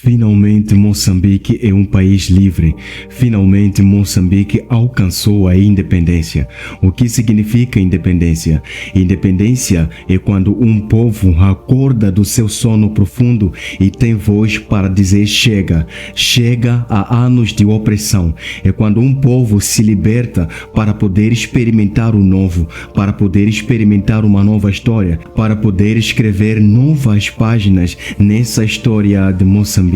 Finalmente Moçambique é um país livre. Finalmente Moçambique alcançou a independência. O que significa independência? Independência é quando um povo acorda do seu sono profundo e tem voz para dizer chega. Chega a anos de opressão. É quando um povo se liberta para poder experimentar o novo, para poder experimentar uma nova história, para poder escrever novas páginas nessa história de Moçambique.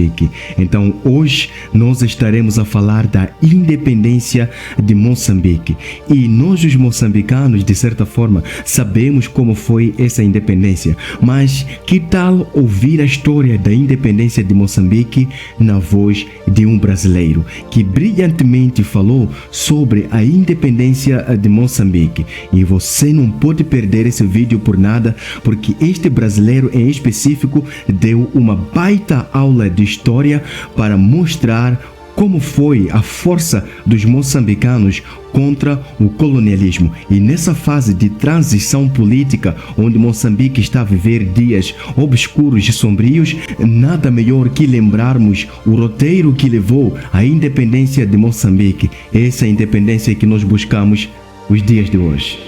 Então hoje nós estaremos a falar da independência de Moçambique e nós os moçambicanos de certa forma sabemos como foi essa independência, mas que tal ouvir a história da independência de Moçambique na voz de um brasileiro que brilhantemente falou sobre a independência de Moçambique? E você não pode perder esse vídeo por nada, porque este brasileiro em específico deu uma baita aula de história para mostrar como foi a força dos moçambicanos contra o colonialismo. E nessa fase de transição política, onde Moçambique está a viver dias obscuros e sombrios, nada melhor que lembrarmos o roteiro que levou à independência de Moçambique. Essa independência que nós buscamos os dias de hoje.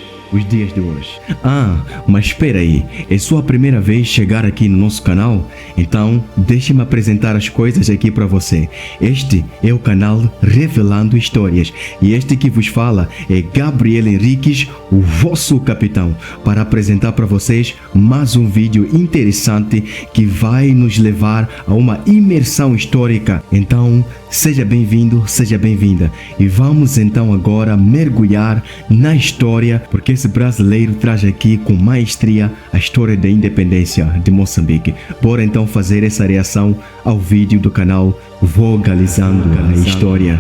Mas espera aí, é sua primeira vez chegar aqui no nosso canal? Então, deixe-me apresentar as coisas aqui para você. Este é o canal Revelando Histórias e este que vos fala é Gabriel Henriques, o vosso capitão, para apresentar para vocês mais um vídeo interessante que vai nos levar a uma imersão histórica. Então, seja bem-vindo, seja bem-vinda. E vamos então agora mergulhar na história, porque esse brasileiro traz aqui com maestria a história da independência de Moçambique. Bora então fazer essa reação ao vídeo do canal Vogalizando a História.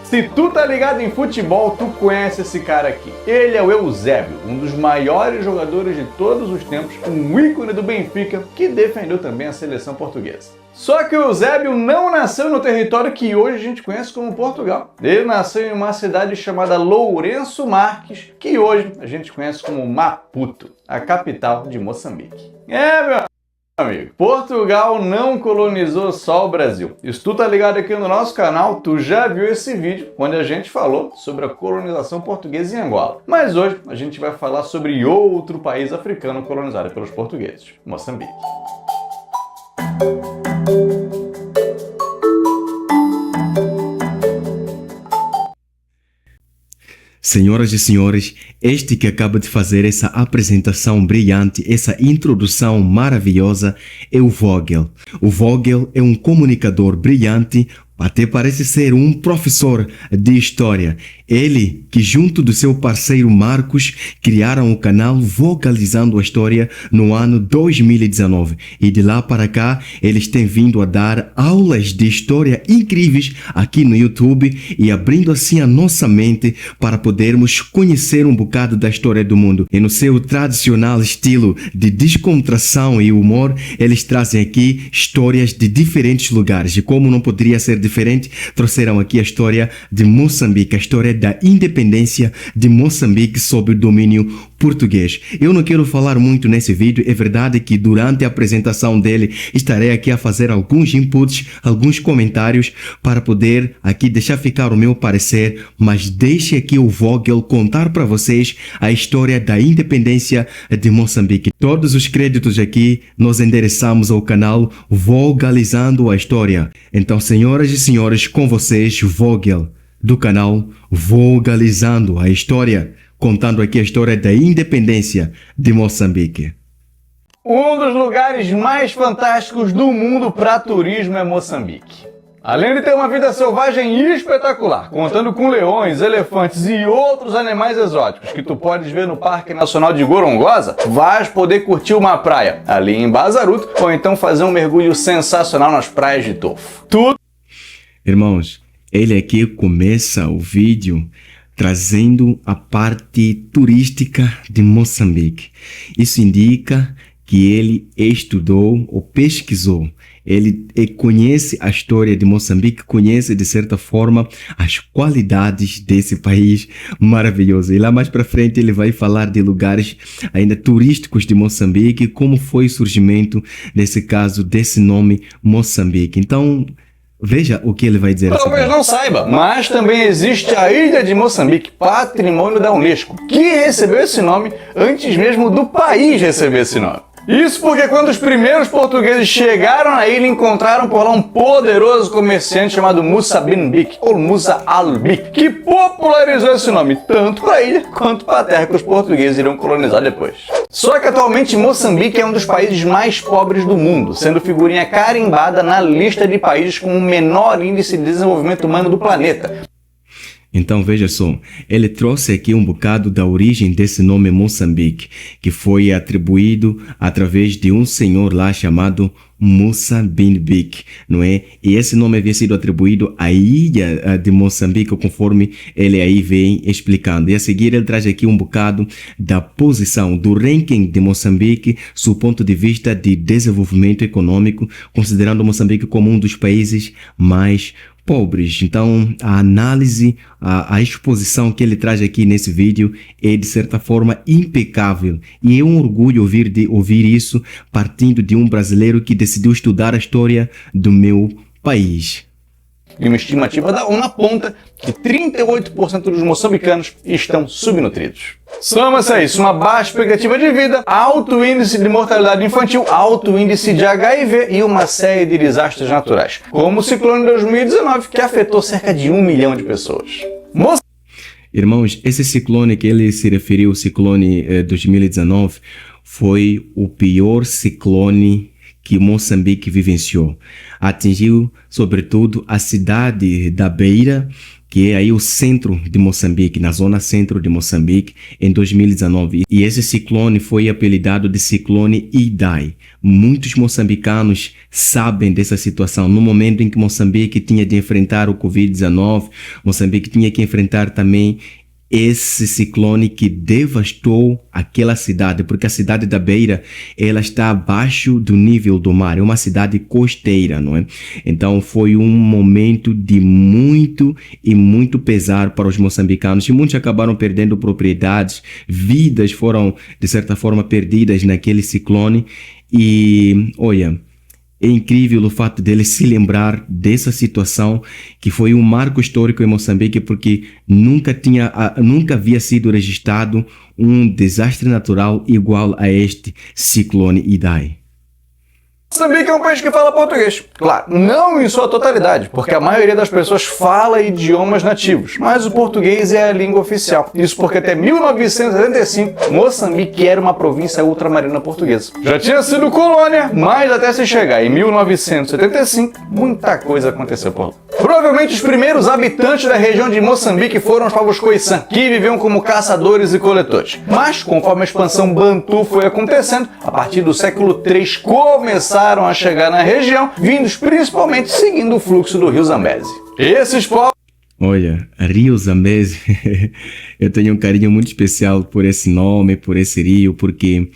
Se tu tá ligado em futebol, tu conhece esse cara aqui. Ele é o Eusébio, um dos maiores jogadores de todos os tempos, um ícone do Benfica, que defendeu também a seleção portuguesa. Só que o Eusébio não nasceu no território que hoje a gente conhece como Portugal. Ele nasceu em uma cidade chamada Lourenço Marques, que hoje a gente conhece como Maputo, a capital de Moçambique. Meu amigo, Portugal não colonizou só o Brasil. E se tu tá ligado aqui no nosso canal, tu já viu esse vídeo onde a gente falou sobre a colonização portuguesa em Angola. Mas hoje a gente vai falar sobre outro país africano colonizado pelos portugueses, Moçambique. Senhoras e senhores, este que acaba de fazer essa apresentação brilhante, essa introdução maravilhosa, é o Vogel. O Vogel é um comunicador brilhante, até parece ser um professor de história. Ele que junto do seu parceiro Marcos criaram o canal Vogalizando a História no ano 2019. E de lá para cá eles têm vindo a dar aulas de história incríveis aqui no YouTube e abrindo assim a nossa mente para podermos conhecer um bocado da história do mundo. E no seu tradicional estilo de descontração e humor, eles trazem aqui histórias de diferentes lugares. E como não poderia ser diferente, trouxeram aqui a história de Moçambique, a história da independência de Moçambique sob o domínio português. Eu não quero falar muito nesse vídeo, é verdade que durante a apresentação dele estarei aqui a fazer alguns inputs, alguns comentários para poder aqui deixar ficar o meu parecer, mas deixe aqui o Vogel contar para vocês a história da independência de Moçambique. Todos os créditos aqui nós endereçamos ao canal Vogalizando a História. Então, senhoras e senhores, com vocês, Vogel, do canal Vogalizando a História, contando aqui a história da independência de Moçambique. Um dos lugares mais fantásticos do mundo para turismo é Moçambique. Além de ter uma vida selvagem espetacular, contando com leões, elefantes e outros animais exóticos que tu podes ver no Parque Nacional de Gorongosa, vais poder curtir uma praia ali em Bazaruto ou então fazer um mergulho sensacional nas praias de Tofo. Irmãos, ele aqui começa o vídeo trazendo a parte turística de Moçambique. Isso indica que ele estudou ou pesquisou ele conhece a história de Moçambique, conhece de certa forma as qualidades desse país maravilhoso. E lá mais para frente ele vai falar de lugares ainda turísticos de Moçambique, como foi o surgimento, nesse caso, desse nome Moçambique. Então, veja o que ele vai dizer. Talvez não saiba, mas também existe a Ilha de Moçambique, patrimônio da Unesco, que recebeu esse nome antes mesmo do país receber esse nome. Isso porque quando os primeiros portugueses chegaram na ilha, encontraram por lá um poderoso comerciante chamado Musa bin Bik, ou Musa al-Bik, que popularizou esse nome tanto para a ilha quanto para a terra que os portugueses iriam colonizar depois. Só que atualmente Moçambique é um dos países mais pobres do mundo, sendo figurinha carimbada na lista de países com o menor índice de desenvolvimento humano do planeta. Então veja só, ele trouxe aqui um bocado da origem desse nome Moçambique, que foi atribuído através de um senhor lá chamado Musa bin Bik, não é? E esse nome havia sido atribuído à ilha de Moçambique, conforme ele aí vem explicando. E a seguir ele traz aqui um bocado da posição, do ranking de Moçambique, sob o ponto de vista de desenvolvimento econômico, considerando Moçambique como um dos países mais pobres. Então, a análise, a exposição que ele traz aqui nesse vídeo é, de certa forma, impecável. E é um orgulho ouvir isso partindo de um brasileiro que decidiu estudar a história do meu país. E uma estimativa da ONU aponta que 38% dos moçambicanos estão subnutridos. Soma-se a isso uma baixa expectativa de vida, alto índice de mortalidade infantil, alto índice de HIV e uma série de desastres naturais, como o ciclone de 2019, que afetou cerca de 1 milhão de pessoas. Irmãos, esse ciclone que ele se referiu, o ciclone 2019, foi o pior ciclone que Moçambique vivenciou. Atingiu, sobretudo, a cidade da Beira, que é aí o centro de Moçambique, na zona centro de Moçambique, em 2019. E esse ciclone foi apelidado de ciclone Idai. Muitos moçambicanos sabem dessa situação. No momento em que Moçambique tinha de enfrentar o Covid-19, Moçambique tinha que enfrentar também esse ciclone que devastou aquela cidade, porque a cidade da Beira, ela está abaixo do nível do mar, é uma cidade costeira, não é? Então foi um momento de muito pesar para os moçambicanos, e muitos acabaram perdendo propriedades, vidas foram de certa forma perdidas naquele ciclone. E olha, é incrível o fato dele se lembrar dessa situação, que foi um marco histórico em Moçambique, porque nunca havia sido registrado um desastre natural igual a este ciclone Idai. Moçambique é um país que fala português. Claro, não em sua totalidade, porque a maioria das pessoas fala idiomas nativos, mas o português é a língua oficial. Isso porque até 1975, Moçambique era uma província ultramarina portuguesa. Já tinha sido colônia, mas até se chegar em 1975, muita coisa aconteceu por lá. Provavelmente os primeiros habitantes da região de Moçambique foram os povos Khoisan, que viviam como caçadores e coletores. Mas, conforme a expansão Bantu foi acontecendo, a partir do século III começaram a chegar na região, vindos principalmente seguindo o fluxo do rio Zambeze. Esses povos... Olha, Rio Zambeze, eu tenho um carinho muito especial por esse nome, por esse rio, porque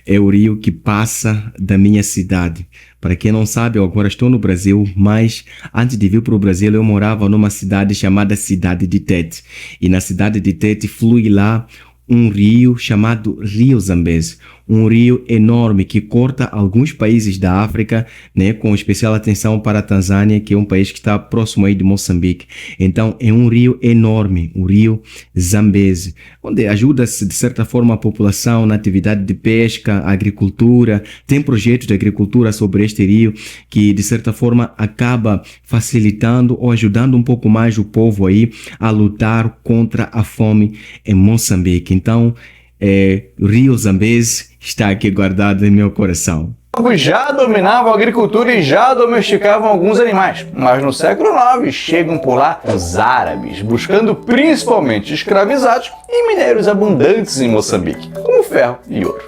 é o rio que passa da minha cidade. Para quem não sabe, eu agora estou no Brasil, mas antes de vir para o Brasil eu morava numa cidade chamada Cidade de Tete. E na Cidade de Tete flui lá um rio chamado Rio Zambeze, um rio enorme que corta alguns países da África, né, com especial atenção para a Tanzânia, que é um país que está próximo aí de Moçambique. Então é um rio enorme, o Rio Zambeze, onde ajuda-se de certa forma a população na atividade de pesca, agricultura. Tem projetos de agricultura sobre este rio que de certa forma acaba facilitando ou ajudando um pouco mais o povo aí a lutar contra a fome em Moçambique. Então o Rio Zambeze está aqui guardado em meu coração. Já dominavam a agricultura e já domesticavam alguns animais, mas no século IX chegam por lá os árabes, buscando principalmente escravizados e minérios abundantes em Moçambique, como ferro e ouro.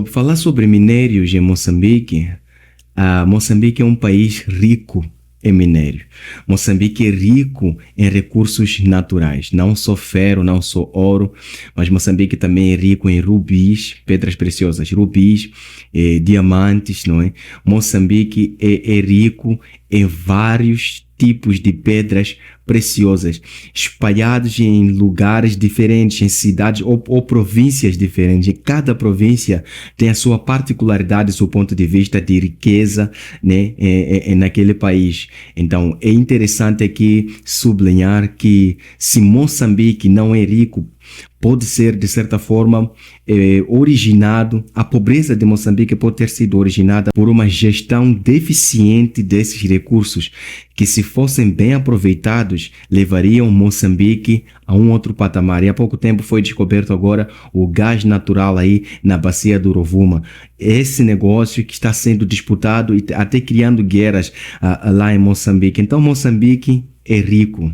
Falar sobre minérios em Moçambique, Moçambique é um país rico em minério. Moçambique é rico em recursos naturais, não só ferro, não só ouro, mas Moçambique também é rico em rubis, pedras preciosas, rubis, diamantes, não é? Moçambique é rico em vários tipos de pedras preciosas, espalhados em lugares diferentes, em cidades ou províncias diferentes. E cada província tem a sua particularidade, seu ponto de vista de riqueza, né, naquele país. Então, é interessante aqui sublinhar que se Moçambique não é rico, pode ser, de certa forma, originado, a pobreza de Moçambique pode ter sido originada por uma gestão deficiente desses recursos, que se fossem bem aproveitados, levariam Moçambique a um outro patamar. E há pouco tempo foi descoberto agora o gás natural aí na bacia do Rovuma. Esse negócio que está sendo disputado e até criando guerras lá em Moçambique. Então, Moçambique é rico.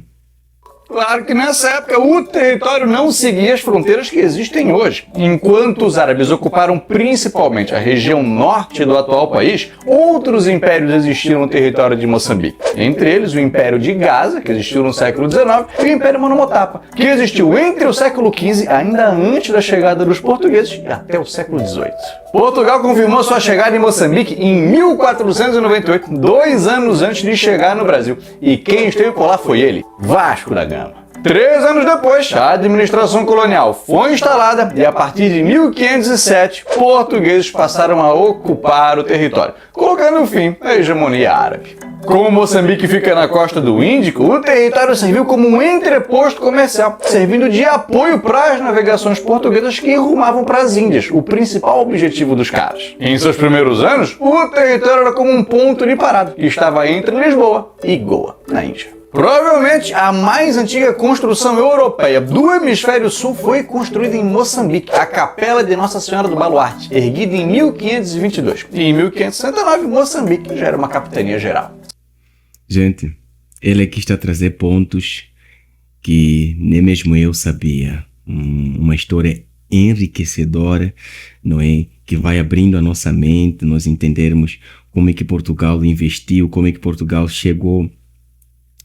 Claro que nessa época o território não seguia as fronteiras que existem hoje. Enquanto os árabes ocuparam principalmente a região norte do atual país, outros impérios existiram no território de Moçambique. Entre eles o Império de Gaza, que existiu no século XIX, e o Império Monomotapa, que existiu entre o século XV, ainda antes da chegada dos portugueses, e até o século XVIII. Portugal confirmou sua chegada em Moçambique em 1498, 2 anos antes de chegar no Brasil. E quem esteve por lá foi ele, Vasco da Gama. 3 anos depois, a administração colonial foi instalada e a partir de 1507, portugueses passaram a ocupar o território, colocando fim à hegemonia árabe. Como Moçambique fica na costa do Índico, o território serviu como um entreposto comercial, servindo de apoio para as navegações portuguesas que rumavam para as Índias, o principal objetivo dos caras. Em seus primeiros anos, o território era como um ponto de parada, que estava entre Lisboa e Goa, na Índia. Provavelmente a mais antiga construção europeia do hemisfério sul foi construída em Moçambique, a Capela de Nossa Senhora do Baluarte, erguida em 1522. E em 1569, Moçambique já era uma capitania geral. Gente, ele aqui está a trazer pontos que nem mesmo eu sabia. Uma história enriquecedora, não é? Que vai abrindo a nossa mente, nós entendermos como é que Portugal investiu, como é que Portugal chegou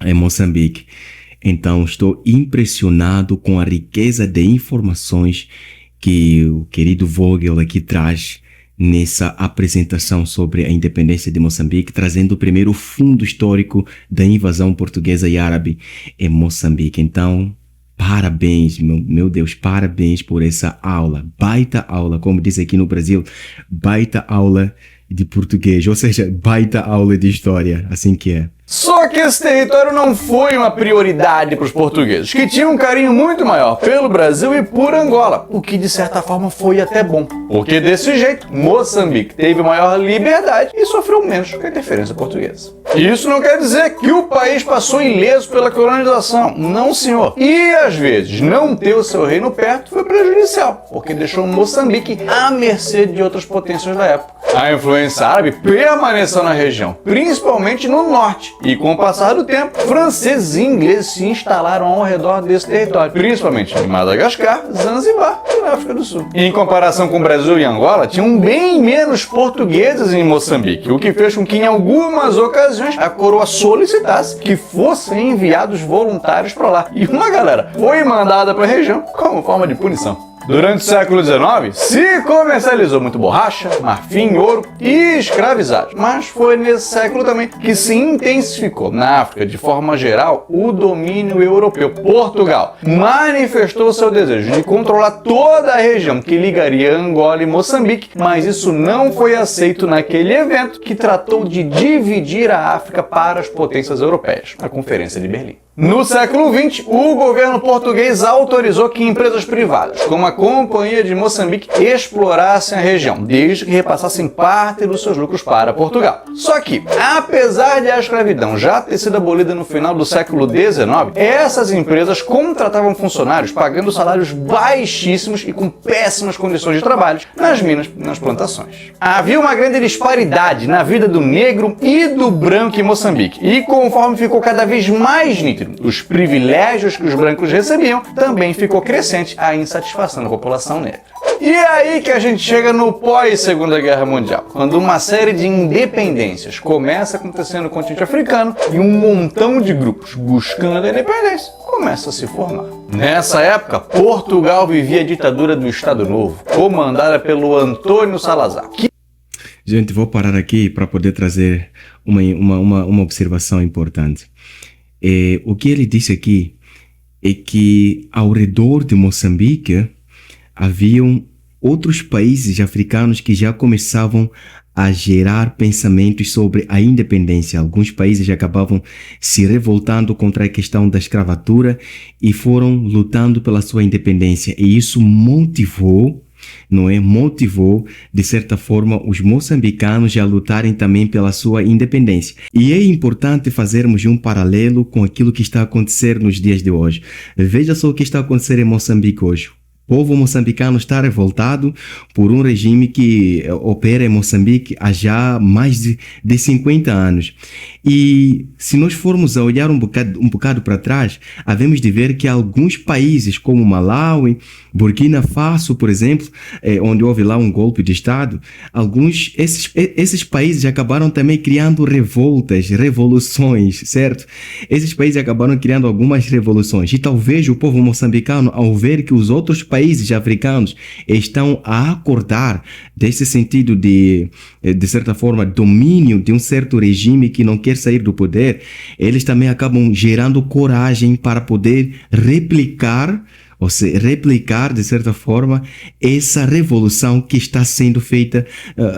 em Moçambique. Então, estou impressionado com a riqueza de informações que o querido Vogel aqui traz nessa apresentação sobre a independência de Moçambique, trazendo o primeiro fundo histórico da invasão portuguesa e árabe em Moçambique. Então, parabéns, meu Deus, parabéns por essa aula, baita aula, como diz aqui no Brasil, baita aula de português, ou seja, baita aula de história, assim que é. Só que esse território não foi uma prioridade para os portugueses, que tinham um carinho muito maior pelo Brasil e por Angola, o que de certa forma foi até bom, porque desse jeito Moçambique teve maior liberdade e sofreu menos com a interferência portuguesa. Isso não quer dizer que o país passou ileso pela colonização, não senhor. E às vezes não ter o seu reino perto foi prejudicial, porque deixou Moçambique à mercê de outras potências da época. A influência árabe permaneceu na região, principalmente no norte. E com o passar do tempo, franceses e ingleses se instalaram ao redor desse território, principalmente em Madagascar, Zanzibar e na África do Sul. Em comparação com o Brasil e Angola, tinham bem menos portugueses em Moçambique, o que fez com que em algumas ocasiões a coroa solicitasse que fossem enviados voluntários para lá. E uma galera foi mandada para a região como forma de punição. Durante o século XIX, se comercializou muito borracha, marfim, ouro e escravizados. Mas foi nesse século também que se intensificou, na África, de forma geral, o domínio europeu. Portugal manifestou seu desejo de controlar toda a região que ligaria Angola e Moçambique, mas isso não foi aceito naquele evento que tratou de dividir a África para as potências europeias, a Conferência de Berlim. No século XX, o governo português autorizou que empresas privadas, como a Companhia de Moçambique, explorassem a região, desde que repassassem parte dos seus lucros para Portugal. Só que, apesar de a escravidão já ter sido abolida no final do século XIX, essas empresas contratavam funcionários pagando salários baixíssimos e com péssimas condições de trabalho nas minas e nas plantações. Havia uma grande disparidade na vida do negro e do branco em Moçambique, e conforme ficou cada vez mais nítido entre os privilégios que os brancos recebiam, também ficou crescente a insatisfação da população negra. E é aí que a gente chega no pós-Segunda Guerra Mundial, quando uma série de independências começa a acontecer no continente africano e um montão de grupos buscando a independência começa a se formar. Nessa época, Portugal vivia a ditadura do Estado Novo, comandada pelo Antônio Salazar. Gente, vou parar aqui para poder trazer uma observação importante. O que ele disse aqui é que ao redor de Moçambique haviam outros países africanos que já começavam a gerar pensamentos sobre a independência. Alguns países já acabavam se revoltando contra a questão da escravatura e foram lutando pela sua independência. E isso motivou, de certa forma, os moçambicanos a lutarem também pela sua independência. E é importante fazermos um paralelo com aquilo que está a acontecer nos dias de hoje. Veja só o que está a acontecer em Moçambique hoje. O povo moçambicano está revoltado por um regime que opera em Moçambique há já mais de 50 anos. E se nós formos a olhar um bocado para trás, havemos de ver que alguns países como Malawi, Burkina Faso, por exemplo, onde houve lá um golpe de Estado, esses países acabaram também criando revoluções, certo? Esses países acabaram criando algumas revoluções. E talvez o povo moçambicano, ao ver que os outros países africanos estão a acordar desse sentido de certa forma, domínio de um certo regime que não quer sair do poder, eles também acabam gerando coragem para poder replicar, de certa forma, essa revolução que está sendo feita,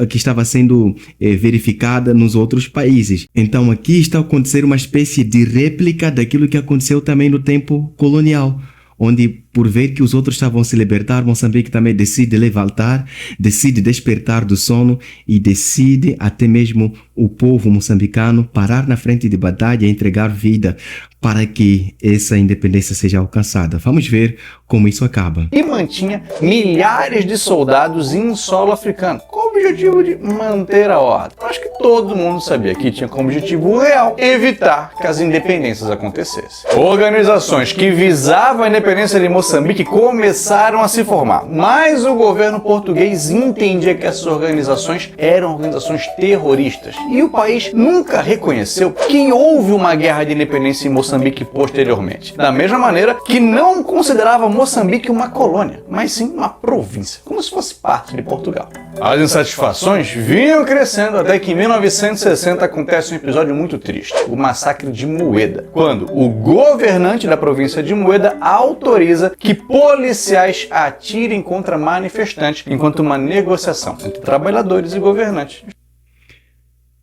que estava sendo verificada nos outros países. Então aqui está a acontecer uma espécie de réplica daquilo que aconteceu também no tempo colonial, onde, por ver que os outros estavam a se libertar, Moçambique também decide levantar, decide despertar do sono e decide até mesmo o povo moçambicano parar na frente de batalha e entregar vida para que essa independência seja alcançada. Vamos ver como isso acaba. E mantinha milhares de soldados em solo africano, com o objetivo de manter a ordem. Acho que todo mundo sabia que tinha como objetivo real evitar que as independências acontecessem. Organizações que visavam a independência de Moçambique começaram a se formar, mas o governo português entendia que essas organizações eram organizações terroristas e o país nunca reconheceu que houve uma guerra de independência em Moçambique posteriormente. Da mesma maneira que não considerava Moçambique uma colônia, mas sim uma província, como se fosse parte de Portugal. As insatisfações vinham crescendo até que em 1960 acontece um episódio muito triste, o massacre de Mueda, quando o governante da província de Mueda autoriza que policiais atirem contra manifestantes enquanto uma negociação entre trabalhadores e governantes.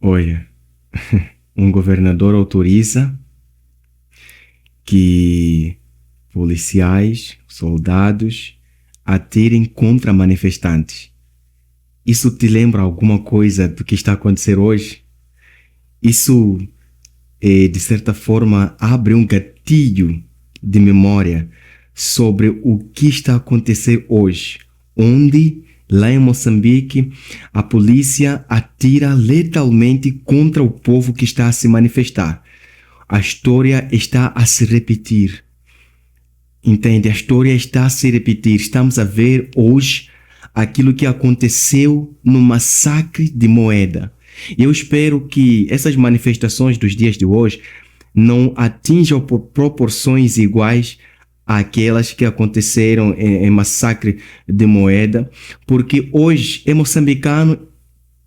Olha, um governador autoriza que policiais, soldados atirem contra manifestantes. Isso te lembra alguma coisa do que está a acontecer hoje? Isso, de certa forma, abre um gatilho de memória sobre o que está a acontecer hoje, onde, lá em Moçambique, a polícia atira letalmente contra o povo que está a se manifestar. A história está a se repetir. Entende? A história está a se repetir. Estamos a ver hoje aquilo que aconteceu no massacre de Mueda. Eu espero que essas manifestações dos dias de hoje não atinjam proporções iguais àquelas que aconteceram em massacre de Mueda, porque hoje é moçambicano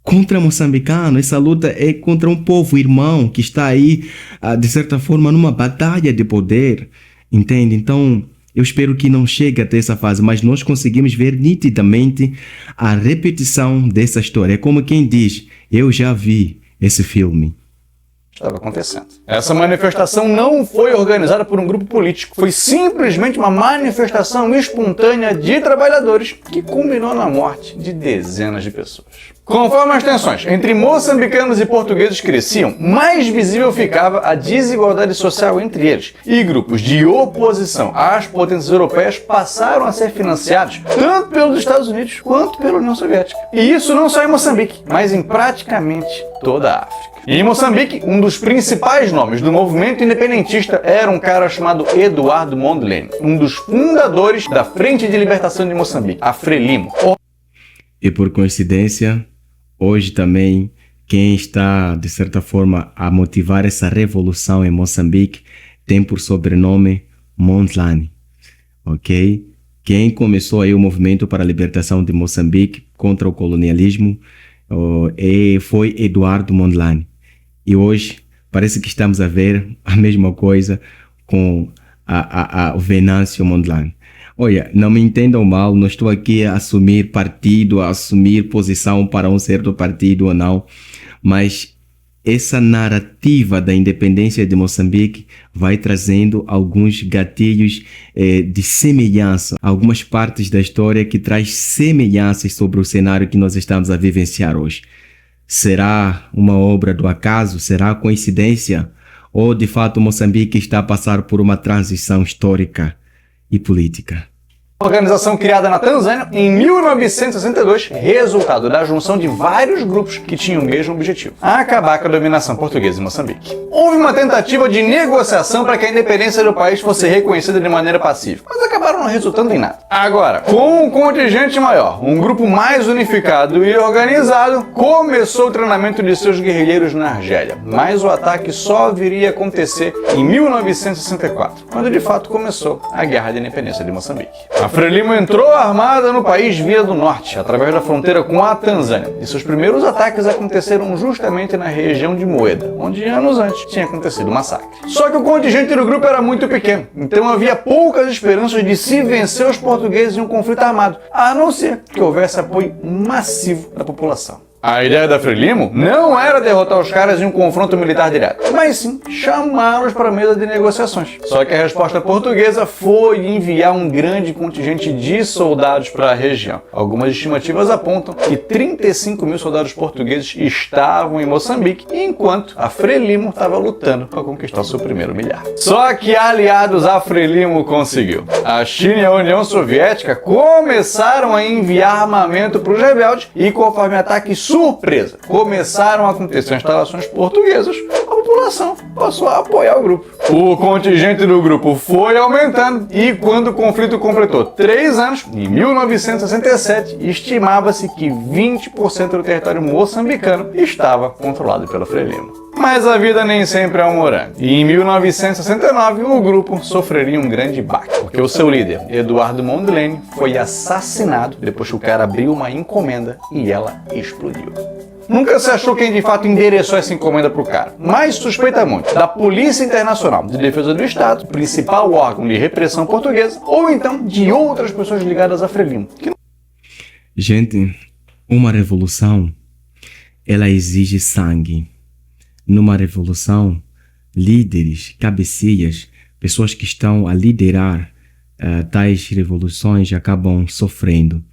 contra moçambicano. Essa luta é contra um povo irmão que está aí, de certa forma, numa batalha de poder, entende? Então, eu espero que não chegue até essa fase, mas nós conseguimos ver nitidamente a repetição dessa história. É como quem diz, eu já vi esse filme. Estava acontecendo. Essa manifestação não foi organizada por um grupo político, foi simplesmente uma manifestação espontânea de trabalhadores que culminou na morte de dezenas de pessoas. Conforme as tensões entre moçambicanos e portugueses cresciam, mais visível ficava a desigualdade social entre eles, e grupos de oposição às potências europeias passaram a ser financiados tanto pelos Estados Unidos quanto pela União Soviética. E isso não só em Moçambique, mas em praticamente toda a África. E em Moçambique, um dos principais nomes do movimento independentista era um cara chamado Eduardo Mondlane, um dos fundadores da Frente de Libertação de Moçambique, a Frelimo. E por coincidência, hoje também, quem está, de certa forma, a motivar essa revolução em Moçambique tem por sobrenome Mondlane, ok? Quem começou aí o movimento para a libertação de Moçambique contra o colonialismo foi Eduardo Mondlane. E hoje parece que estamos a ver a mesma coisa com o Venâncio Mondlane. Olha, não me entendam mal, não estou aqui a assumir partido, a assumir posição para um certo partido ou não, mas essa narrativa da independência de Moçambique vai trazendo alguns gatilhos de semelhança, algumas partes da história que traz semelhanças sobre o cenário que nós estamos a vivenciar hoje. Será uma obra do acaso? Será coincidência? Ou de fato Moçambique está a passar por uma transição histórica e política? Organização criada na Tanzânia em 1962, resultado da junção de vários grupos que tinham o mesmo objetivo: acabar com a dominação portuguesa em Moçambique. Houve uma tentativa de negociação para que a independência do país fosse reconhecida de maneira pacífica, mas acabaram não resultando em nada. Agora, com um contingente maior, um grupo mais unificado e organizado, começou o treinamento de seus guerrilheiros na Argélia, mas o ataque só viria a acontecer em 1964, quando de fato começou a Guerra de Independência de Moçambique. A Frelimo entrou armada no país via do norte, através da fronteira com a Tanzânia, e seus primeiros ataques aconteceram justamente na região de Moeda, onde anos antes tinha acontecido o massacre. Só que o contingente do grupo era muito pequeno, então havia poucas esperanças de se vencer os portugueses em um conflito armado, a não ser que houvesse apoio massivo da população. A ideia da Frelimo não era derrotar os caras em um confronto militar direto, mas sim chamá-los para a mesa de negociações. Só que a resposta portuguesa foi enviar um grande contingente de soldados para a região. Algumas estimativas apontam que 35 mil soldados portugueses estavam em Moçambique, enquanto a Frelimo estava lutando para conquistar o seu primeiro milhar. Só que aliados a Frelimo conseguiu. A China e a União Soviética começaram a enviar armamento para os rebeldes e, conforme ataques surpresa, começaram a acontecer instalações portuguesas, a população passou a apoiar o grupo. O contingente do grupo foi aumentando e quando o conflito completou 3 anos, em 1967, estimava-se que 20% do território moçambicano estava controlado pela Frelimo. Mas a vida nem sempre é um morango. E em 1969, o grupo sofreria um grande baque, porque o seu líder, Eduardo Mondlane, foi assassinado depois que o cara abriu uma encomenda e ela explodiu. Nunca se achou quem de fato endereçou essa encomenda para o cara, mas suspeita muito da Polícia Internacional de Defesa do Estado, principal órgão de repressão portuguesa, ou então de outras pessoas ligadas à Frelimo. Gente, uma revolução, ela exige sangue. Numa revolução, líderes, cabecilhas, pessoas que estão a liderar tais revoluções acabam sofrendo.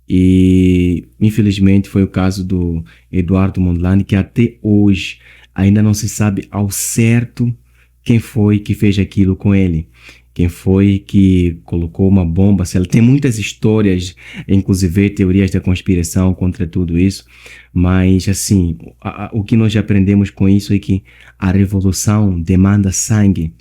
E, infelizmente, foi o caso do Eduardo Mondlane, que até hoje ainda não se sabe ao certo quem foi que fez aquilo com ele. Quem foi que colocou uma bomba? Tem muitas histórias, inclusive teorias da conspiração contra tudo isso, mas assim, o que nós aprendemos com isso é que a revolução demanda sangue,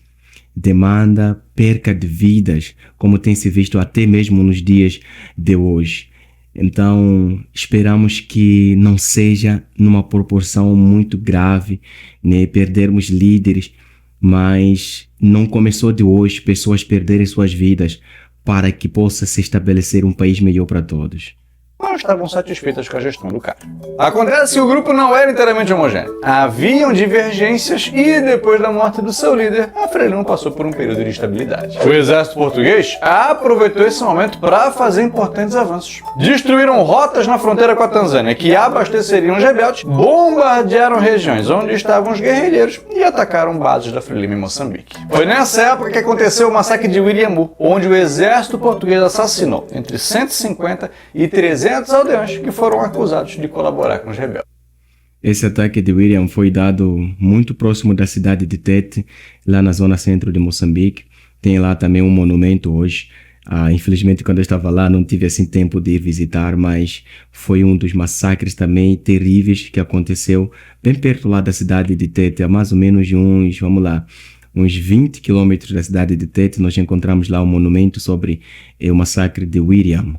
demanda perca de vidas, como tem se visto até mesmo nos dias de hoje. Então, esperamos que não seja numa proporção muito grave, né, perdermos líderes, mas não começou de hoje pessoas perderem suas vidas para que possa se estabelecer um país melhor para todos. Não estavam satisfeitas com a gestão do cara. Acontece que o grupo não era inteiramente homogêneo. Haviam divergências e, depois da morte do seu líder, a Frelimo passou por um período de instabilidade. O exército português aproveitou esse momento para fazer importantes avanços. Destruíram rotas na fronteira com a Tanzânia que abasteceriam os rebeldes, bombardearam regiões onde estavam os guerrilheiros e atacaram bases da Frelimo em Moçambique. Foi nessa época que aconteceu o massacre de Wiriambu, onde o exército português assassinou entre 150 e 300 aldeões que foram acusados de colaborar com os rebeldes. Esse ataque de William foi dado muito próximo da cidade de Tete, lá na zona centro de Moçambique. Tem lá também um monumento hoje. Infelizmente, quando eu estava lá, não tive assim tempo de ir visitar, mas foi um dos massacres também terríveis que aconteceu bem perto lá da cidade de Tete, a mais ou menos uns 20 quilômetros da cidade de Tete. Nós encontramos lá um monumento sobre o massacre de William.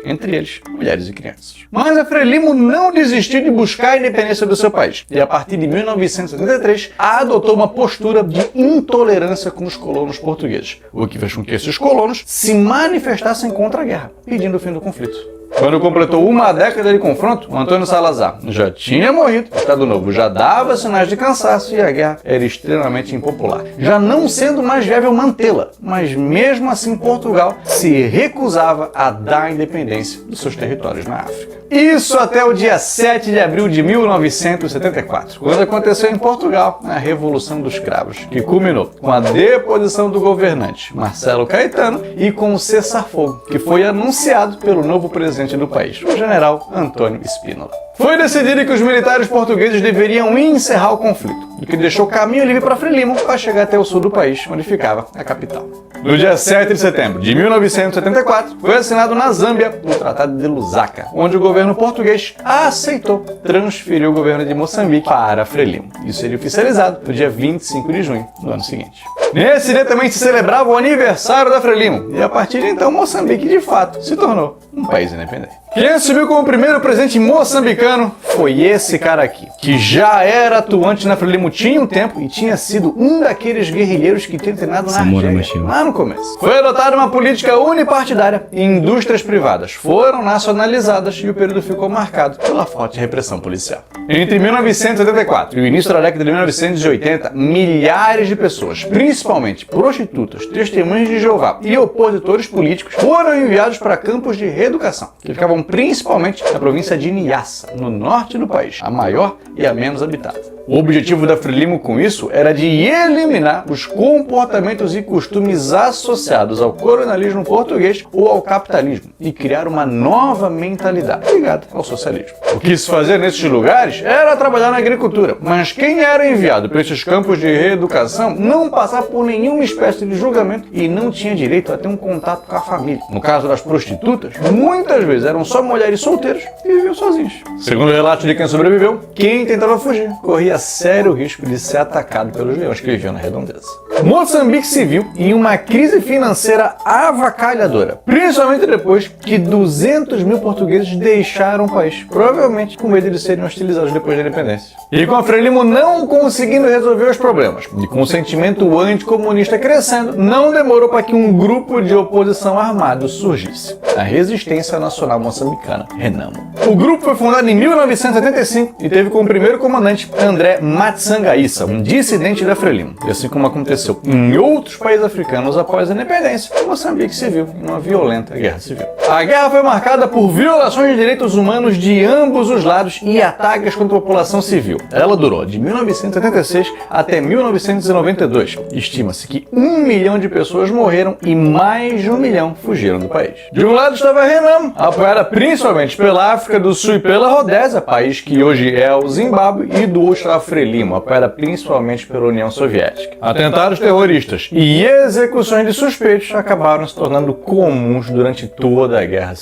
Entre eles, mulheres e crianças. Mas a Frelimo não desistiu de buscar a independência do seu país e, a partir de 1973, adotou uma postura de intolerância com os colonos portugueses, o que fez com que esses colonos se manifestassem contra a guerra, pedindo o fim do conflito. Quando completou uma década de confronto, Antônio Salazar já tinha morrido, o Estado Novo já dava sinais de cansaço e a guerra era extremamente impopular, já não sendo mais viável mantê-la, mas mesmo assim Portugal se recusava a dar a independência dos seus territórios na África. Isso até o dia 7 de abril de 1974, quando aconteceu em Portugal a Revolução dos Cravos, que culminou com a deposição do governante Marcelo Caetano e com o cessar-fogo, que foi anunciado pelo novo presidente do país, o general Antônio Spínola. Foi decidido que os militares portugueses deveriam encerrar o conflito, o que deixou caminho livre para Frelimo para chegar até o sul do país, onde ficava a capital. No dia 7 de setembro de 1974, foi assinado na Zâmbia o Tratado de Lusaka, onde o governo português aceitou transferir o governo de Moçambique para Frelimo. Isso seria oficializado no dia 25 de junho do ano seguinte. Nesse dia também se celebrava o aniversário da Frelimo, e a partir de então Moçambique de fato se tornou um país independente. Quem assumiu como primeiro presidente moçambicano foi esse cara aqui, que já era atuante na Frelimo tinha um tempo e tinha sido um daqueles guerrilheiros que tinha treinado na Argélia, lá no começo. Foi adotada uma política unipartidária e indústrias privadas foram nacionalizadas e o período ficou marcado pela forte repressão policial. Entre 1974 e o início da década de 1980, milhares de pessoas, principalmente prostitutas, testemunhas de Jeová e opositores políticos, foram enviados para campos de reeducação, que ficavam principalmente na província de Niassa, no norte do país, a maior e a menos habitada. O objetivo da Frelimo com isso era de eliminar os comportamentos e costumes associados ao colonialismo português ou ao capitalismo e criar uma nova mentalidade ligada ao socialismo. O que se fazia nesses lugares era trabalhar na agricultura, mas quem era enviado para esses campos de reeducação não passava por nenhuma espécie de julgamento e não tinha direito a ter um contato com a família. No caso das prostitutas, muitas vezes eram só mulheres solteiras e viviam sozinhas. Segundo o relato de quem sobreviveu, quem tentava fugir corria sério risco de ser atacado pelos leões que viviam na redondeza. Moçambique se viu em uma crise financeira avacalhadora, principalmente depois que 200 mil portugueses deixaram o país, provavelmente com medo de serem hostilizados depois da independência. E com a Frelimo não conseguindo resolver os problemas, e com o sentimento anticomunista crescendo, não demorou para que um grupo de oposição armado surgisse, a Resistência Nacional Moçambicana, Renamo. O grupo foi fundado em 1975 e teve como primeiro comandante André Matsangaissa, um dissidente da Frelimo. E assim como aconteceu em outros países africanos após a independência, Moçambique se viu em uma violenta guerra civil. A guerra foi marcada por violações de direitos humanos de ambos os lados e ataques contra a população civil. Ela durou de 1976 até 1992. Estima-se que 1 milhão de pessoas morreram e mais de 1 milhão fugiram do país. De um lado estava a Renamo, apoiada principalmente pela África do Sul e pela Rodésia, país que hoje é o Zimbábue, e do outro estava a Frelimo, apoiada principalmente pela União Soviética. Atentados terroristas e execuções de suspeitos acabaram se tornando comuns durante toda a guerra.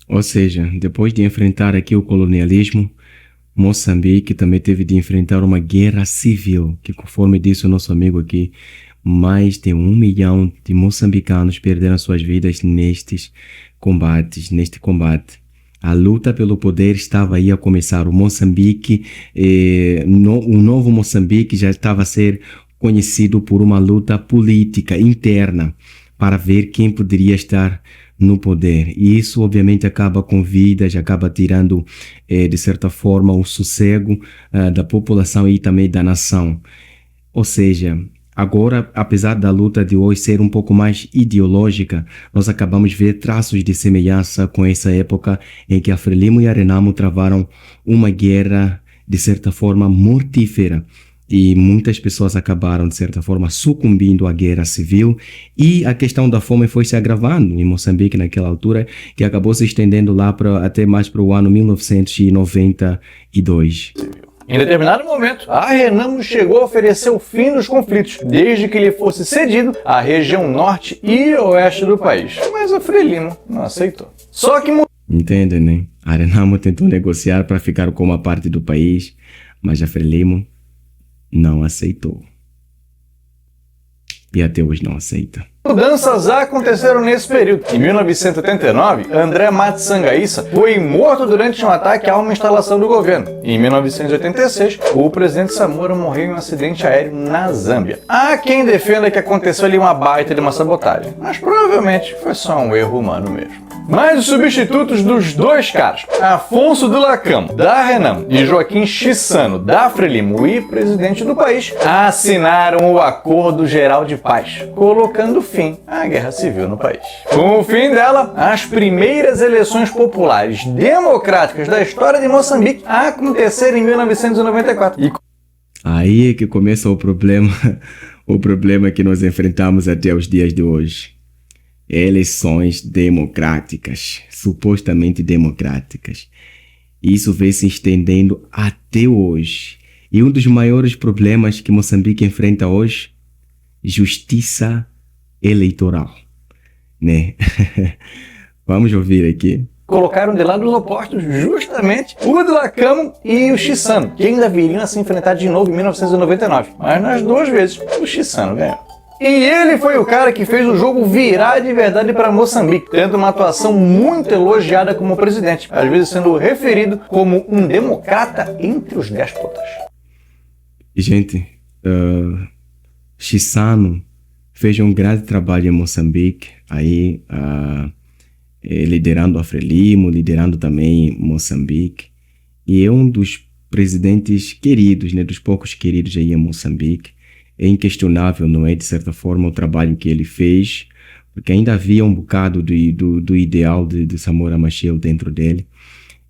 Ou seja, depois de enfrentar aqui o colonialismo, Moçambique também teve de enfrentar uma guerra civil, que conforme disse o nosso amigo aqui, mais de 1 milhão de moçambicanos perderam suas vidas neste combate. A luta pelo poder estava aí a começar. O Moçambique, o novo Moçambique já estava a ser conhecido por uma luta política interna para ver quem poderia estar no poder. E isso obviamente acaba com vidas, acaba tirando de certa forma o sossego da população e também da nação. Ou seja, agora, apesar da luta de hoje ser um pouco mais ideológica, nós acabamos de ver traços de semelhança com essa época em que a Frelimo e a Renamo travaram uma guerra de certa forma mortífera. E muitas pessoas acabaram, de certa forma, sucumbindo à guerra civil, e a questão da fome foi se agravando em Moçambique naquela altura, que acabou se estendendo lá até mais para o ano 1992. Em determinado momento, a Renamo chegou a oferecer o fim dos conflitos, desde que lhe fosse cedido a região norte e oeste do país. Mas a Frelimo não aceitou. Só que... Entende, né? A Renamo tentou negociar para ficar com uma parte do país, mas a Frelimo não aceitou. E até hoje não aceita. Mudanças aconteceram nesse período. Em 1989, André Matsangaissa foi morto durante um ataque a uma instalação do governo. Em 1986, o presidente Samora morreu em um acidente aéreo na Zâmbia. Há quem defenda que aconteceu ali uma baita de uma sabotagem, mas provavelmente foi só um erro humano mesmo. Mas os substitutos dos dois caras, Afonso do Lacamo, da Renamo, e Joaquim Chissano, da Frelimo e presidente do país, assinaram o Acordo Geral de Paz, colocando fim à guerra civil no país. Com o fim dela, as primeiras eleições populares democráticas da história de Moçambique aconteceram em 1994. Aí é que começa o problema que nós enfrentamos até os dias de hoje. Eleições democráticas, supostamente democráticas. Isso vem se estendendo até hoje. E um dos maiores problemas que Moçambique enfrenta hoje, justiça eleitoral, né? Vamos ouvir aqui. Colocaram de lados opostos justamente o do Lacamo e o Chissano, que ainda viriam a se enfrentar de novo em 1999. Mas nas duas vezes, o Chissano ganhou. E ele foi o cara que fez o jogo virar de verdade para Moçambique, tendo uma atuação muito elogiada como presidente, às vezes sendo referido como um democrata entre os déspotas. Gente, Chissano fez um grande trabalho em Moçambique, aí liderando a Frelimo, liderando também Moçambique, e é um dos presidentes queridos, né, dos poucos queridos aí em Moçambique. É inquestionável, não é, de certa forma, o trabalho que ele fez, porque ainda havia um bocado do ideal de Samora Machel dentro dele,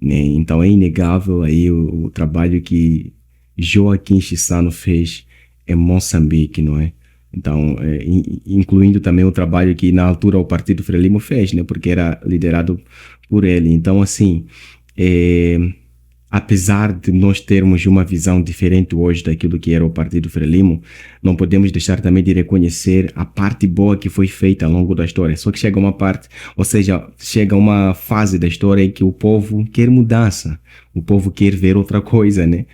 né? Então é inegável aí o trabalho que Joaquim Chissano fez em Moçambique, não é? Então, incluindo também o trabalho que na altura o Partido Frelimo fez, né? Porque era liderado por ele. Então, assim, apesar de nós termos uma visão diferente hoje daquilo que era o Partido Frelimo, não podemos deixar também de reconhecer a parte boa que foi feita ao longo da história. Só que chega uma parte, ou seja, chega uma fase da história em que o povo quer mudança, o povo quer ver outra coisa, né?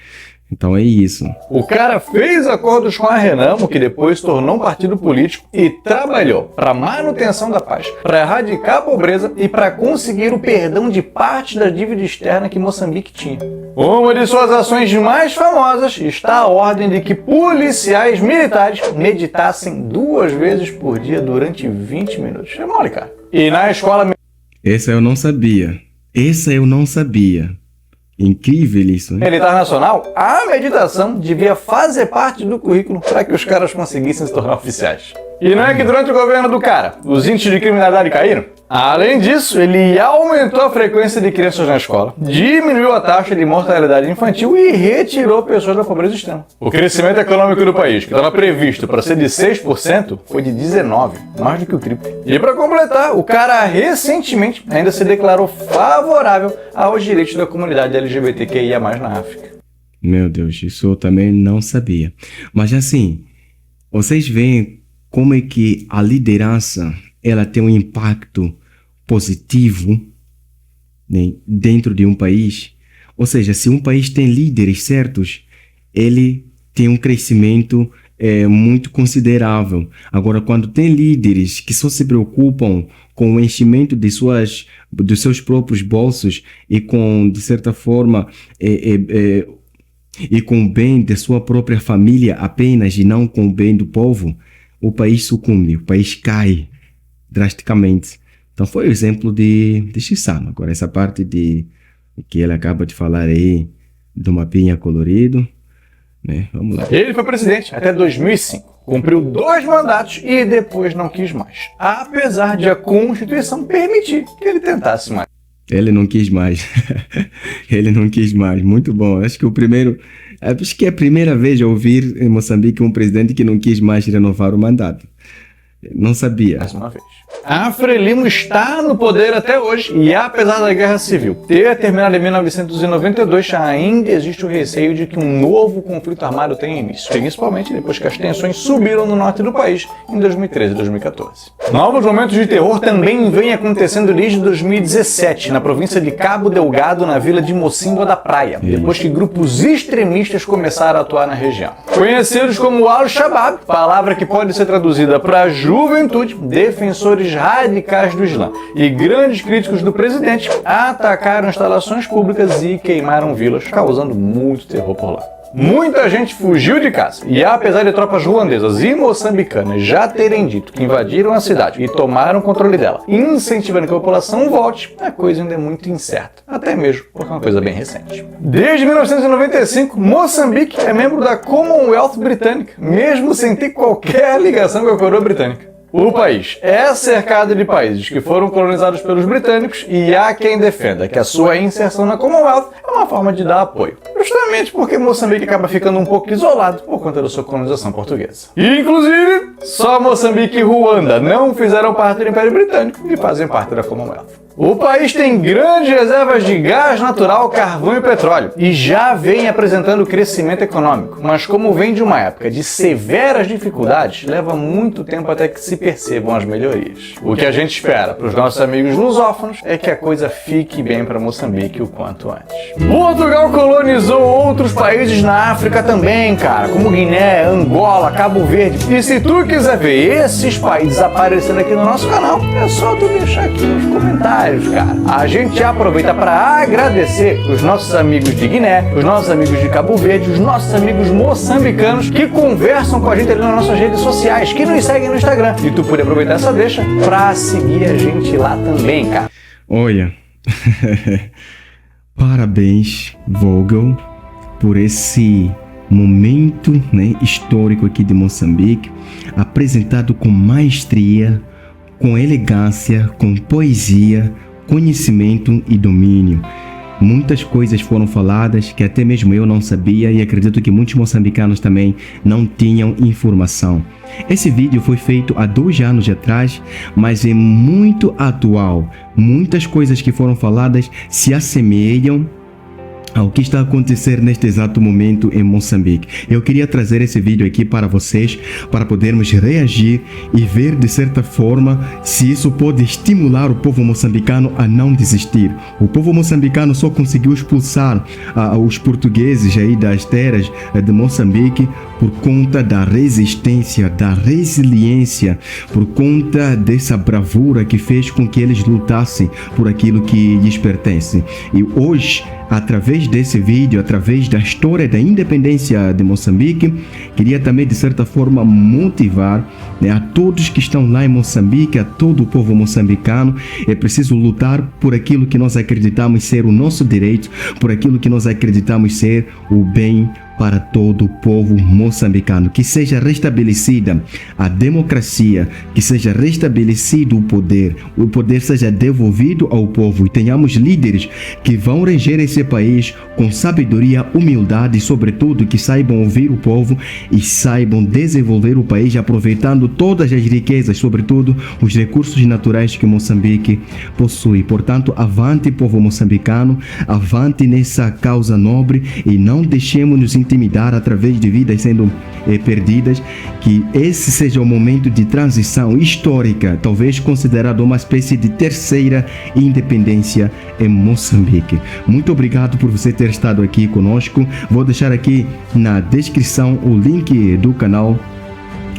Então é isso. O cara fez acordos com a Renamo, que depois se tornou um partido político, e trabalhou para a manutenção da paz, para erradicar a pobreza e para conseguir o perdão de parte da dívida externa que Moçambique tinha. Uma de suas ações mais famosas está a ordem de que policiais militares meditassem 2 vezes por dia durante 20 minutos. É mole, cara. E na escola... Essa eu não sabia. Incrível isso, né? Militar Nacional, a meditação devia fazer parte do currículo para que os caras conseguissem se tornar oficiais. E não é que durante o governo do cara, os índices de criminalidade caíram? Além disso, ele aumentou a frequência de crianças na escola, diminuiu a taxa de mortalidade infantil e retirou pessoas da pobreza extrema. O crescimento econômico do país, que estava previsto para ser de 6%, foi de 19%, mais do que o triplo. E para completar, o cara recentemente ainda se declarou favorável aos direitos da comunidade LGBTQIA+, na África. Meu Deus, isso eu também não sabia. Mas assim, vocês veem como é que a liderança ela tem um impacto positivo, né, dentro de um país. Ou seja, se um país tem líderes certos, ele tem um crescimento muito considerável. Agora, quando tem líderes que só se preocupam com o enchimento dos seus próprios bolsos e com, de certa forma, e com o bem de sua própria família apenas e não com o bem do povo, o país sucumbe, o país cai drasticamente. Então foi o exemplo de Chissano. Agora essa parte de que ele acaba de falar aí do mapinha colorido, né? Vamos lá. Ele foi presidente até 2005, cumpriu 2 mandatos e depois não quis mais, apesar de a Constituição permitir que ele tentasse mais. Ele não quis mais. Ele não quis mais. Muito bom. Acho que é a primeira vez a ouvir em Moçambique um presidente que não quis mais renovar o mandato. Não sabia. Mais uma vez. A Frelimo está no poder até hoje e, apesar da Guerra Civil ter terminado em 1992, ainda existe o receio de que um novo conflito armado tenha início, principalmente depois que as tensões subiram no norte do país em 2013 e 2014. Novos momentos de terror também vêm acontecendo desde 2017, na província de Cabo Delgado, na vila de Mocimboa da Praia, depois que grupos extremistas começaram a atuar na região. Conhecidos como Al-Shabaab, palavra que pode ser traduzida para juventude, defensores radicais do Islã e grandes críticos do presidente, atacaram instalações públicas e queimaram vilas, causando muito terror por lá. Muita gente fugiu de casa e, apesar de tropas ruandesas e moçambicanas já terem dito que invadiram a cidade e tomaram o controle dela, incentivando que a população volte, a coisa ainda é muito incerta, até mesmo porque é uma coisa bem recente. Desde 1995, Moçambique é membro da Commonwealth Britânica, mesmo sem ter qualquer ligação com a coroa britânica. O país é cercado de países que foram colonizados pelos britânicos e há quem defenda que a sua inserção na Commonwealth é uma forma de dar apoio, justamente porque Moçambique acaba ficando um pouco isolado por conta da sua colonização portuguesa. E, inclusive, só Moçambique e Ruanda não fizeram parte do Império Britânico e fazem parte da Commonwealth. O país tem grandes reservas de gás natural, carvão e petróleo e já vem apresentando crescimento econômico, mas como vem de uma época de severas dificuldades, leva muito tempo até que se percebam as melhorias. O que a gente espera para os nossos amigos lusófonos é que a coisa fique bem para Moçambique o quanto antes. Portugal colonizou outros países na África também, cara, como Guiné, Angola, Cabo Verde. E se tu quiser ver esses países aparecendo aqui no nosso canal, é só tu deixar aqui nos comentários. Cara. A gente aproveita para agradecer os nossos amigos de Guiné, os nossos amigos de Cabo Verde, os nossos amigos moçambicanos que conversam com a gente ali nas nossas redes sociais, que nos seguem no Instagram. E tu pode aproveitar essa deixa para seguir a gente lá também, cara. Olha, parabéns, Vogel, por esse momento, né, histórico aqui de Moçambique, apresentado com maestria, com elegância, com poesia, conhecimento e domínio. Muitas coisas foram faladas que até mesmo eu não sabia e acredito que muitos moçambicanos também não tinham informação. Esse vídeo foi feito há 2 anos atrás, mas é muito atual. Muitas coisas que foram faladas se assemelham ao que está a acontecer neste exato momento em Moçambique. Eu queria trazer esse vídeo aqui para vocês, para podermos reagir e ver de certa forma se isso pode estimular o povo moçambicano a não desistir. O povo moçambicano só conseguiu expulsar os portugueses aí das terras de Moçambique por conta da resistência, da resiliência, por conta dessa bravura que fez com que eles lutassem por aquilo que lhes pertence. E hoje, através desse vídeo, através da história da independência de Moçambique, queria também de certa forma motivar, né, a todos que estão lá em Moçambique, a todo o povo moçambicano. É preciso lutar por aquilo que nós acreditamos ser o nosso direito, por aquilo que nós acreditamos ser o bem para todo o povo moçambicano, que seja restabelecida a democracia, que seja restabelecido o poder seja devolvido ao povo e tenhamos líderes que vão reger esse país com sabedoria, humildade e sobretudo que saibam ouvir o povo e saibam desenvolver o país aproveitando todas as riquezas, sobretudo os recursos naturais que Moçambique possui. Portanto, avante povo moçambicano, avante nessa causa nobre e não deixemos-nos intimidar através de vidas sendo perdidas, que esse seja o momento de transição histórica, talvez considerado uma espécie de terceira independência em Moçambique. Muito obrigado por você ter estado aqui conosco. Vou deixar aqui na descrição o link do canal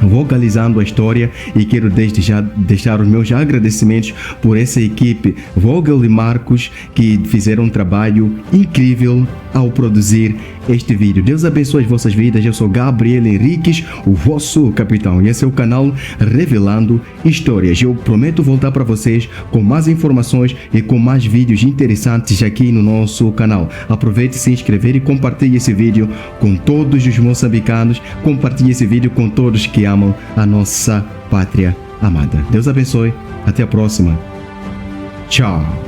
Vogalizando a História e quero desde já deixar os meus agradecimentos por essa equipe Vogel e Marcos que fizeram um trabalho incrível ao produzir este vídeo. Deus abençoe as vossas vidas. Eu sou Gabriel Henriques, o vosso capitão, e esse é o canal Revelando Histórias. Eu prometo voltar para vocês com mais informações e com mais vídeos interessantes aqui no nosso canal. Aproveite, se inscrever e compartilhe esse vídeo com todos os moçambicanos. Compartilhe esse vídeo com todos que amam a nossa pátria amada. Deus abençoe. Até a próxima. Tchau.